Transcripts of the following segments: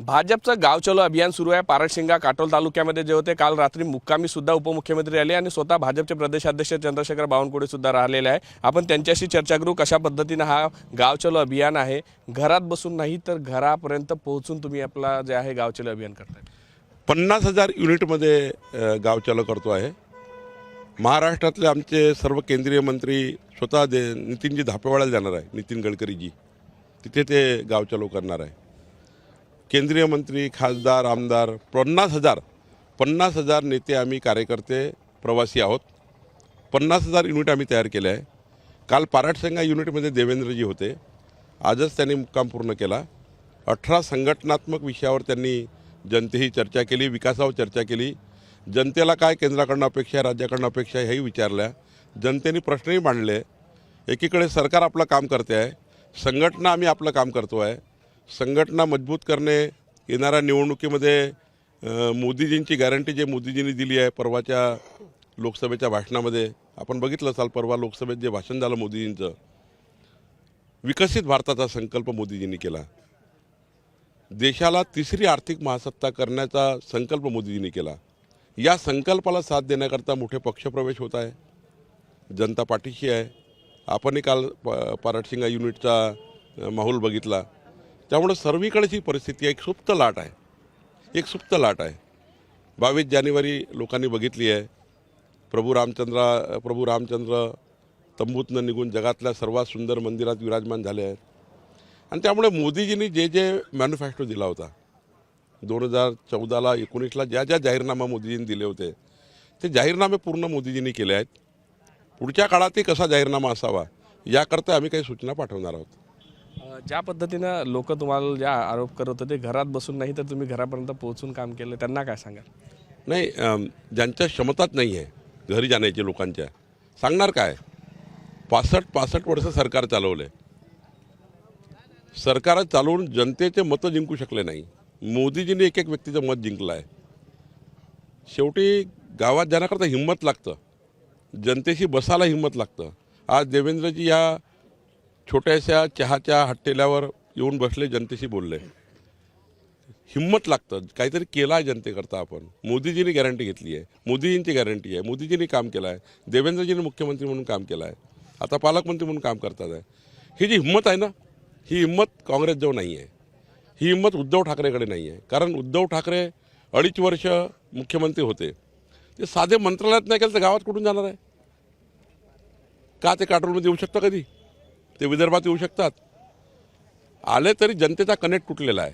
भाजपचं गाव चलो अभियान सुरू आहे। पारडशिंगा काटोल तालुक्यामध्ये जे होते काल रात्री मुक्कामी सुद्धा उपमुख्यमंत्री आले आणि स्वतः भाजपचे प्रदेशाध्यक्ष चंद्रशेखर बावनकुळे सुद्धा राहिलेले आहे। आपण त्यांच्याशी चर्चा करू कशा पद्धतीने हा गाव चलो अभियान आहे, घरात बसून नाही तर घरापर्यंत पोहोचून तुम्ही आपला जे आहे गाव चलो अभियान करताय। 50,000 युनिटमध्ये गाव चालू करतो आहे। महाराष्ट्रातले आमचे सर्व केंद्रीय मंत्री स्वतः नितीनजी धापेवाड्याला जाणार आहे, नितीन गडकरीजी तिथे ते गाव चालू करणार आहे। केंद्रीय मंत्री, खासदार, आमदार 50,000 नेते आम्ही कार्यकर्ते प्रवासी आहोत। 50,000 युनिट आम्ही तयार केले आहे। काल पारडशिंगा युनिटमध्ये देवेंद्रजी होते, आजच त्यांनी मुक्काम पूर्ण केला। 18 संघटनात्मक विषयावर त्यांनी जनतेशी चर्चा केली, विकासावर चर्चा केली। जनतेला काय केंद्राकडून अपेक्षा आहे, राज्याकडून अपेक्षा आहे हेही विचारल्या। जनतेने प्रश्नही मांडले। एकीकडे सरकार आपलं काम करते आहे, संघटना आम्ही आपलं काम करतो आहे। संघटना मजबूत करणे, येणाऱ्या निवडणुकीमध्ये मोदीजींची गॅरंटी जे मोदीजींनी दिली आहे परवाच्या लोकसभेच्या भाषणामध्ये आपण बघितलं असाल। परवा लोकसभेत जे भाषण झालं मोदीजींचं, विकसित भारताचा संकल्प मोदीजींनी केला। देशाला तिसरी आर्थिक महासत्ता करण्याचा संकल्प मोदीजींनी केला। या संकल्पाला साथ देण्याकरता मोठे पक्षप्रवेश होत आहे। जनता पाठीशी आहे। आपणही काल पारडशिंगा युनिटचा माहोल बघितला। त्यामुळे सर्वीकडेची परिस्थिती एक सुप्त लाट आहे, एक सुप्त लाट आहे। 22 जानेवारी लोकांनी बघितली आहे। प्रभू रामचंद्र तंबूतनं निघून जगातल्या सर्वात सुंदर मंदिरात विराजमान झाले आहेत। आणि त्यामुळे मोदीजींनी जे मॅनिफेस्टो दिला होता 2014ला 19ला ज्या जाहीरनामा मोदीजींनी दिले होते ते जाहीरनामे पूर्ण मोदीजींनी केले आहेत। पुढच्या काळातही कसा जाहीरनामा असावा याकरता आम्ही काही सूचना पाठवणार आहोत। ज्या पद्धतीनं लोक तुम्हाला ज्या आरोप करत होते घरात बसून नाही तर तुम्ही घरापर्यंत पोहोचून काम केलं, त्यांना काय सांगाल? नाही, ज्यांच्या क्षमताच नाही आहे घरी जाण्याची लोकांच्या, सांगणार काय? 65 वर्ष सरकार चालवले, सरकार चालवून जनतेचे मतं जिंकू शकले नाही। मोदीजींनी एक व्यक्तीचं मत जिंकलं आहे। शेवटी गावात जाण्याकरता हिंमत लागतं, जनतेशी बसायला हिंमत लागतं। आज देवेंद्रजी या छोट्याशा चहाच्या हट्टेल्यावर येऊन बसले, जनतेशी बोलले। हिंमत लागतं, काहीतरी केलं आहे जनतेकरता आपण। मोदीजींनी गॅरंटी घेतली आहे, मोदीजींची गॅरंटी आहे, मोदीजींनी काम केलं आहे, देवेंद्रजींनी मुख्यमंत्री म्हणून काम केलं आहे, आता पालकमंत्री म्हणून काम करतात आहे। ही जी हिंमत आहे ना, ही हिंमत काँग्रेसजवळ नाही आहे, ही हिंमत उद्धव ठाकरेकडे नाही आहे। कारण उद्धव ठाकरे 2.5 वर्ष मुख्यमंत्री होते, ते साधे मंत्रालयात नाही केलं तर गावात कुठून जाणार आहे का? ते काटोलमध्ये येऊ शकतं कधी? ते विदर्भात येऊ शकतात? आले तरी जनतेचा कनेक्ट तुटलेला आहे।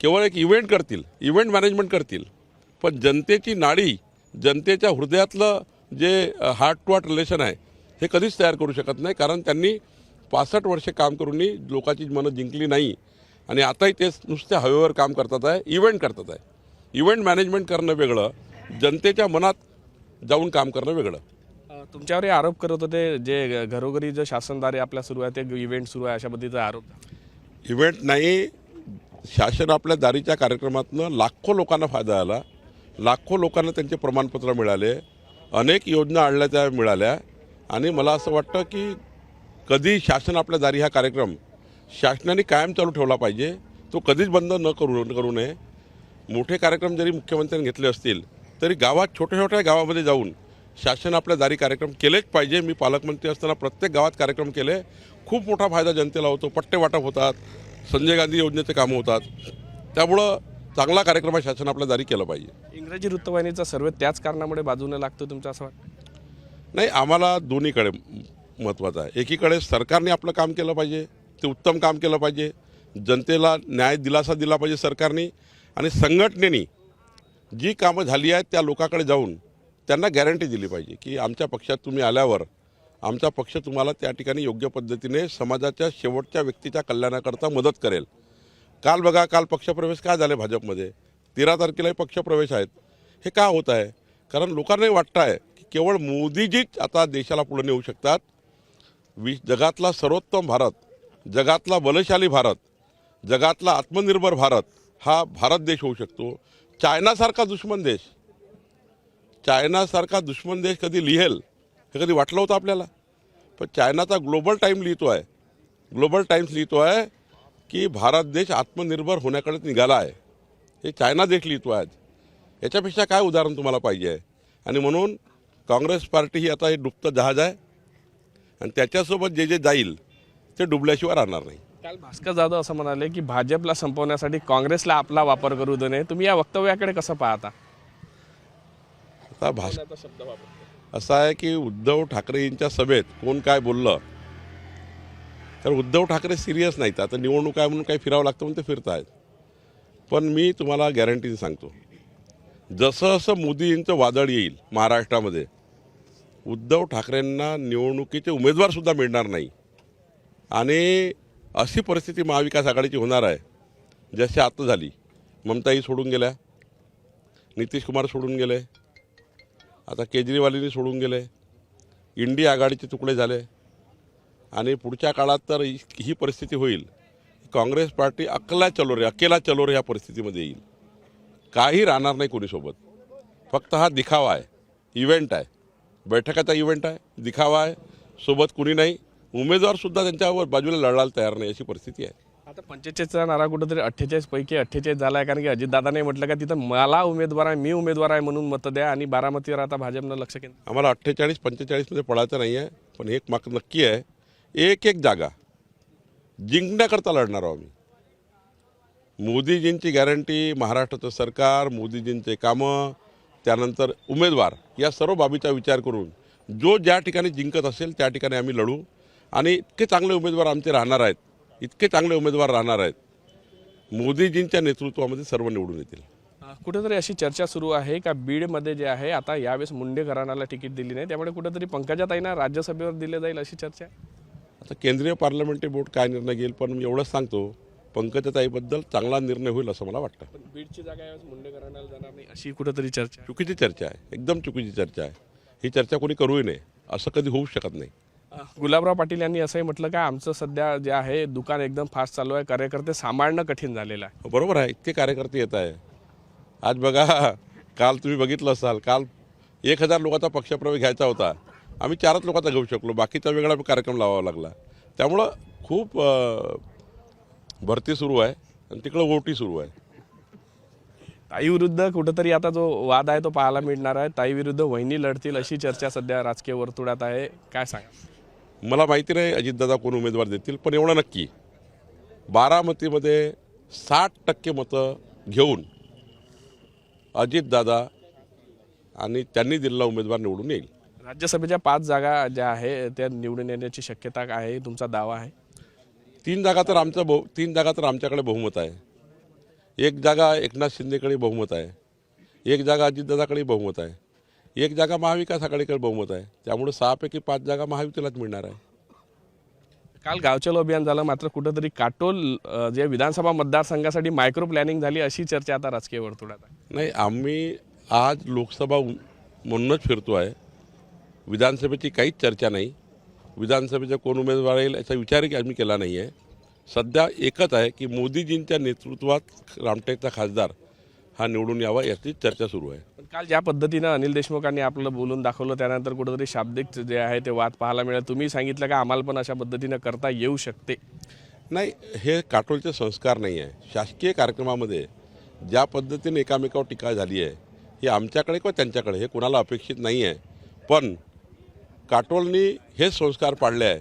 केवळ एक इव्हेंट करतील, इव्हेंट मॅनेजमेंट करतील, पण जनतेची नाडी, जनतेच्या हृदयातलं जे हार्ट टू हार्ट रिलेशन आहे हे कधीच तयार करू शकत नाही। कारण त्यांनी 65 वर्षे काम करूनही लोकांची मनं जिंकली नाही आणि आताही ते नुसत्या हवेवर काम करतात आहे, इव्हेंट करतात आहे। इव्हेंट मॅनेजमेंट करणं वेगळं, जनतेच्या मनात जाऊन काम करणं वेगळं। तुमच्यावर हे आरोप करत होते जे घरोघरी जे शासनदारी आपल्या सुरू आहे ते इव्हेंट सुरू आहे अशा पद्धतीचा आरोप? इव्हेंट नाही, शासन आपल्या दारीच्या कार्यक्रमातनं लाखो लोकांना फायदा आला, लाखो लोकांना त्यांचे प्रमाणपत्र मिळाले, अनेक योजना आणल्या त्या मिळाल्या। आणि मला असं वाटतं की कधी शासन आपल्या दारी हा कार्यक्रम शासनाने कायम चालू ठेवला पाहिजे, तो कधीच बंद करू नये। मोठे कार्यक्रम जरी मुख्यमंत्र्यांनी घेतले असतील तरी गावात छोट्या गावामध्ये जाऊन शासन आपल्या दारी कार्यक्रम केलेच पाहिजे। मी पालकमंत्री असताना प्रत्येक गावात कार्यक्रम केले, खूप मोठा फायदा जनतेला होतो, पट्टे वाटप होतात, संजय गांधी योजनेचे कामं होतात। त्यामुळं चांगला कार्यक्रम शासन आपल्या दारी केलं पाहिजे। इंग्रजी वृत्तवाहिनीचा सर्व त्याच कारणामुळे बाजूने लागतो तुमचं असं वाटतं? नाही, आम्हाला दोन्हीकडे महत्त्वाचं आहे। एकीकडे सरकारने आपलं काम केलं पाहिजे, ते उत्तम काम केलं पाहिजे, जनतेला न्याय दिलासा दिला पाहिजे सरकारने, आणि संघटनेने जी कामं झाली आहेत त्या लोकांकडे जाऊन त्यांना गॅरंटी दिली पाहिजे की आमच्या पक्षात तुम्ही आल्यावर आमचा पक्ष तुम्हाला त्या ठिकाणी योग्य पद्धतीने समाजाच्या शेवटच्या व्यक्तीच्या कल्याणाकरता मदत करेल। काल बघा, काल पक्षप्रवेश काय झाले भाजपमध्ये, 13 तारखेलाही पक्षप्रवेश आहेत। हे का होत आहे? कारण लोकांनाही वाटतं आहे की केवळ मोदीजीच आता देशाला पुढे नेऊ शकतात। जगातला सर्वोत्तम भारत, जगातला बलशाली भारत, जगातला आत्मनिर्भर भारत हा भारत देश होऊ शकतो। चायनासारखा दुश्मन देश कधी लिहेल हे कधी वाटलं होतं आपल्याला? पण चायनाचा ग्लोबल टाइम्स लिहितो आहे की भारत देश आत्मनिर्भर होण्याकडे निघाला आहे. हे चायना देश लिहितो आहे. याच्यापेक्षा काय उदाहरण तुम्हाला पाहिजे आहे? आणि म्हणून काँग्रेस पार्टी ही आता हे डुबतं जहाज आहे आणि त्याच्यासोबत जे जे जाईल ते डुबल्याशिवाय राहणार नाही. काल भास्कर जाधव असं म्हणाले की भाजपला संपवण्यासाठी काँग्रेसला आपला वापर करू देणे. तुम्ही या वक्तव्याकडे कसं पाहता? आता शब्द वापर असं आहे की उद्धव ठाकरेंच्या सभेत कोण काय बोललं तर उद्धव ठाकरे सिरियस नाहीत. आता निवडणूक आहे म्हणून काही फिरावं लागतं म्हणून ते फिरत आहेत. पण मी तुम्हाला गॅरंटीने सांगतो, जसं जसं मोदींचं वादळ येईल महाराष्ट्रामध्ये, उद्धव ठाकरेंना निवडणुकीचे उमेदवारसुद्धा मिळणार नाही. आणि अशी परिस्थिती महाविकास आघाडीची होणार आहे जशी आता झाली. ममताई सोडून गेल्या, नितीश कुमार सोडून गेले, आता केजरीवालींनी सोडून गेले, इंडिया आघाडीचे तुकडे झाले. आणि पुढच्या काळात तर ही परिस्थिती होईल, काँग्रेस पार्टी अकेला चलो रे या परिस्थितीमध्ये येईल. काही राहणार नाही कोणीसोबत. फक्त हा दिखावा आहे, इव्हेंट आहे, बैठकाचा इव्हेंट आहे, दिखावा आहे. सोबत कुणी नाही, उमेदवारसुद्धा त्यांच्यावर बाजूला लढायला तयार नाही, अशी परिस्थिती आहे. आता 45चा नारा कुठंतरी 48 पैकी 48 झाला आहे. कारण की अजितदादाने म्हटलं का तिथं मला उमेदवार आहे, मी उमेदवार आहे म्हणून मतं द्या. आणि बारामतीवर आता भाजपनं लक्ष केंद्रित. आम्हाला 48-45मध्ये पडायचं नाही आहे. पण एक मात्र नक्की आहे, एक एक जागा जिंकण्याकरता लढणार आहोत आम्ही. मोदीजींची गॅरंटी, महाराष्ट्राचं सरकार, मोदीजींचे कामं, त्यानंतर उमेदवार, या सर्व बाबीचा विचार करून जो ज्या ठिकाणी जिंकत असेल त्या ठिकाणी आम्ही लढू. आणि इतके चांगले उमेदवार आमचे राहणार आहेत, इतके चांगले उमेदवार राहणार आहेत, मोदीजींच्या नेतृत्वामध्ये सर्व निवडून येतील. कुठेतरी अशी चर्चा सुरू आहे का बीडमध्ये जे आहे आता यावेळेस मुंडे घराण्याला तिकीट दिली नाही, त्यामुळे कुठेतरी पंकजाताईंना राज्यसभेवर दिले जाईल अशी चर्चा आहे. आता केंद्रीय पार्लमेंटरी बोर्ड काय निर्णय घेईल, पण मी एवढंच सांगतो, पंकजाताईबद्दल चांगला निर्णय होईल असं मला वाटतं. पण बीडची जागा यावेळेस मुंडे घराण्याला जाणार नाही अशी कुठेतरी चर्चा आहे. चुकीची चर्चा आहे, एकदम चुकीची चर्चा आहे. ही चर्चा कोणी करूही नये, असं कधी होऊ शकत नाही. गुलाबराव पाटील यांनी असंही म्हटलं का आमचं सध्या जे आहे दुकान एकदम फास्ट चालू आहे, कार्यकर्ते सांभाळणं कठीण झालेलं आहे. बरोबर आहे, इतके कार्यकर्ते येत आहे. आज बघा, काल तुम्ही बघितलं असाल, काल 1000 लोकांचा पक्षप्रवेश घ्यायचा होता, आम्ही 4च लोकांचा घेऊ शकलो, बाकीचा वेगळा कार्यक्रम लावावा लागला. त्यामुळं खूप भरती सुरू आहे आणि तिकडं वोटी सुरू आहे. ताई विरुद्ध कुठेतरी आता जो वाद आहे तो पाहायला मिळणार आहे. ताई विरुद्ध वहिनी लढतील अशी चर्चा सध्या राजकीय वर्तुळात आहे. काय सांगा? मला माहिती नाही अजितदादा कोण उमेदवार देतील, पण एवढं नक्की, बारामतीमध्ये 60% मतं घेऊन अजितदादा आणि त्यांनी दिलेला उमेदवार निवडून येईल. राज्यसभेच्या 5 जागा ज्या आहे त्या निवडून येण्याची शक्यता आहे, तुमचा दावा आहे? 3 जागा तर आमच्याकडे बहुमत आहे. 1 जागा एकनाथ शिंदेकडे बहुमत आहे, 1 जागा अजितदादाकडे बहुमत आहे, 1 जागा महाविकास आघाडीकडे बहुमत आहे. त्यामुळे 6 पैकी 5 जागा महायुतीलाच मिळणार आहे. काल गावचलो अभियान झालं, मात्र कुठेतरी काटोल जे विधानसभा मतदारसंघासाठी मायक्रो प्लॅनिंग झाली अशी चर्चा आता राजकीय वर्तुळात आहे. नाही, आम्ही आज लोकसभा म्हणूनच फिरतो आहे. विधानसभेची काहीच चर्चा नाही. विधानसभेचा कोण उमेदवार येईल याचा विचारही आम्ही केला नाही आहे. सध्या एकच आहे की मोदीजींच्या नेतृत्वात रामटेकचा खासदार हा निवडून यावा याची चर्चा सुरू आहे. पण काल ज्या पद्धतीनं अनिल देशमुखांनी आपलं बोलून दाखवलं त्यानंतर कुठेतरी शाब्दिक जे आहे ते वाद पाहायला मिळाले. तुम्ही सांगितलं का आम्हाला पण अशा पद्धतीनं करता येऊ शकते. नाही, हे काटोलचे संस्कार नाही आहे. शासकीय कार्यक्रमामध्ये ज्या पद्धतीने एकामेकावर टीका झाली आहे ही आमच्याकडे किंवा त्यांच्याकडे हे कोणाला अपेक्षित नाही आहे. पण काटोलनी हे संस्कार पाळले आहे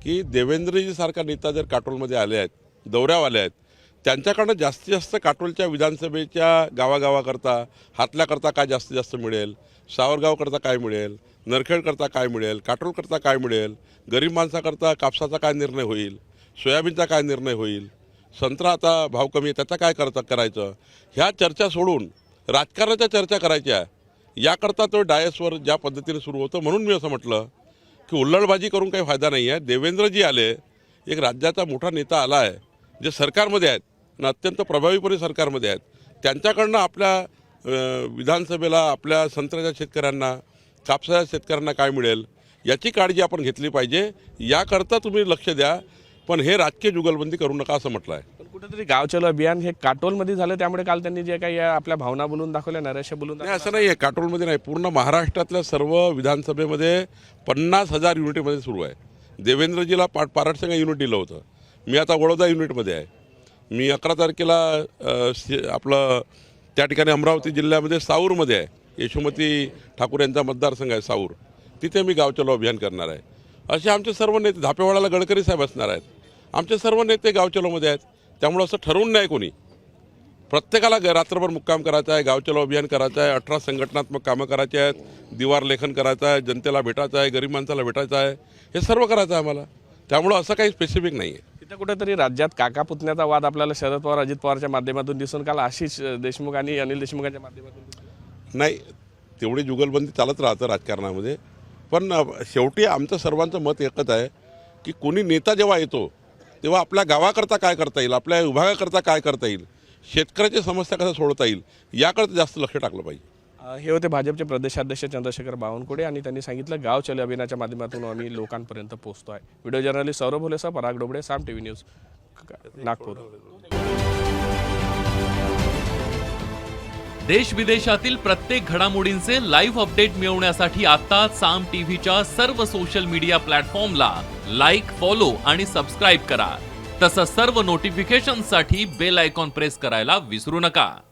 की देवेंद्रजीसारखा नेता जर काटोलमध्ये आले आहेत, दौऱ्यावर आले आहेत, त्यांच्याकडनं जास्तीत जास्त काटोलच्या विधानसभेच्या गावागावाकरता हातल्याकरता काय जास्तीत जास्त मिळेल, सावरगावकरता काय मिळेल, नरखेडकरता काय मिळेल, काटोलकरता काय मिळेल, गरीब माणसाकरता कापसाचा काय निर्णय होईल, सोयाबीनचा काय निर्णय होईल, संत्रा आता भाव कमी आहे त्याचा काय करायचं, ह्या चर्चा सोडून राजकारणाच्या चर्चा करायच्या. याकरता तो डायसवर ज्या पद्धतीने सुरू होतं. म्हणून मी असं म्हटलं की हुल्लडबाजी करून काही फायदा नाही आहे. देवेंद्रजी आले, एक राज्याचा मोठा नेता आला आहे, जे सरकारमध्ये आहेत आणि अत्यंत प्रभावीपणे सरकारमध्ये आहेत, त्यांच्याकडनं आपल्या विधानसभेला आपल्या संत्र्याच्या शेतकऱ्यांना, कापसाच्या शेतकऱ्यांना काय मिळेल याची काळजी आपण घेतली पाहिजे. याकरता तुम्ही लक्ष द्या, पण हे राजकीय जुगलबंदी करू नका असं म्हटलं आहे. पण कुठेतरी गावचलो अभियान हे काटोलमध्ये झालं, त्यामुळे काल त्यांनी जे काही आपल्या भावना बोलून दाखवल्या, नरेश बोलून नाही, असं नाही आहे. काटोलमध्ये नाही, पूर्ण महाराष्ट्रातल्या सर्व विधानसभेमध्ये 50,000 युनिटमध्ये सुरू आहे. देवेंद्रजीला पारटसंगा युनिट दिलं होतं, मी आता वडोदा युनिटमध्ये आहे. मी 11 तारखेला आपलं त्या ठिकाणी अमरावती जिल्ह्यामध्ये साऊरमध्ये आहे, यशोमती ठाकूर यांचा मतदारसंघ आहे साऊर, तिथे मी गाव चलो अभियान करणार आहे. असे आमचे सर्व नेते, धापेवाडाला गडकरी साहेब असणार आहेत, आमचे सर्व नेते गाव चलोमध्ये आहेत. त्यामुळं असं ठरवून नाही कोणी, प्रत्येकाला रात्रभर मुक्काम करायचा आहे, गाव चलो अभियान करायचं आहे, 18 संघटनात्मक कामं करायची आहेत, दिवार लेखन करायचं आहे, जनतेला भेटायचं आहे, गरीब माणसाला भेटायचं आहे, हे सर्व करायचं आहे आम्हाला. त्यामुळं असं काही स्पेसिफिक नाही आहे. तिथे कुठेतरी राज्यात काका पुतण्याचा वाद आपल्याला शरद पवार अजित पवारच्या माध्यमातून दिसून काल आशिष देशमुख आणि अनिल देशमुखांच्या माध्यमातून दिसून. नाही, तेवढी जुगलबंदी चालत राहतं राजकारणामध्ये, पण शेवटी आमचं सर्वांचं मत एकच आहे की कोणी नेता जेव्हा येतो तेव्हा आपल्या गावाकरता काय करता येईल, आपल्या विभागाकरता काय करता येईल, शेतकऱ्याची समस्या कसा सोडवता येईल, याकडे जास्त लक्ष टाकलं पाहिजे. हे होते भाजपचे प्रदेशाध्यक्ष चंद्रशेखर बावनकुळे आणि त्यांनी सांगितलं गाव चलो अभियानाच्या माध्यमातून आम्ही लोकांपर्यंत पोहोचतो आहे. व्हिडिओ जर्नलिस्ट सौरभ भोलेसह पराग डोबळे, साम टीव्ही न्यूज, नागपूर. देश विदेशातील प्रत्येक घडामोडींचे लाईव्ह अपडेट मिळवण्यासाठी आता साम टीव्हीच्या सर्व सोशल मीडिया प्लॅटफॉर्मला लाईक, फॉलो आणि सबस्क्राईब करा. तसंच सर्व नोटिफिकेशनसाठी बेल आयकॉन प्रेस करायला विसरू नका.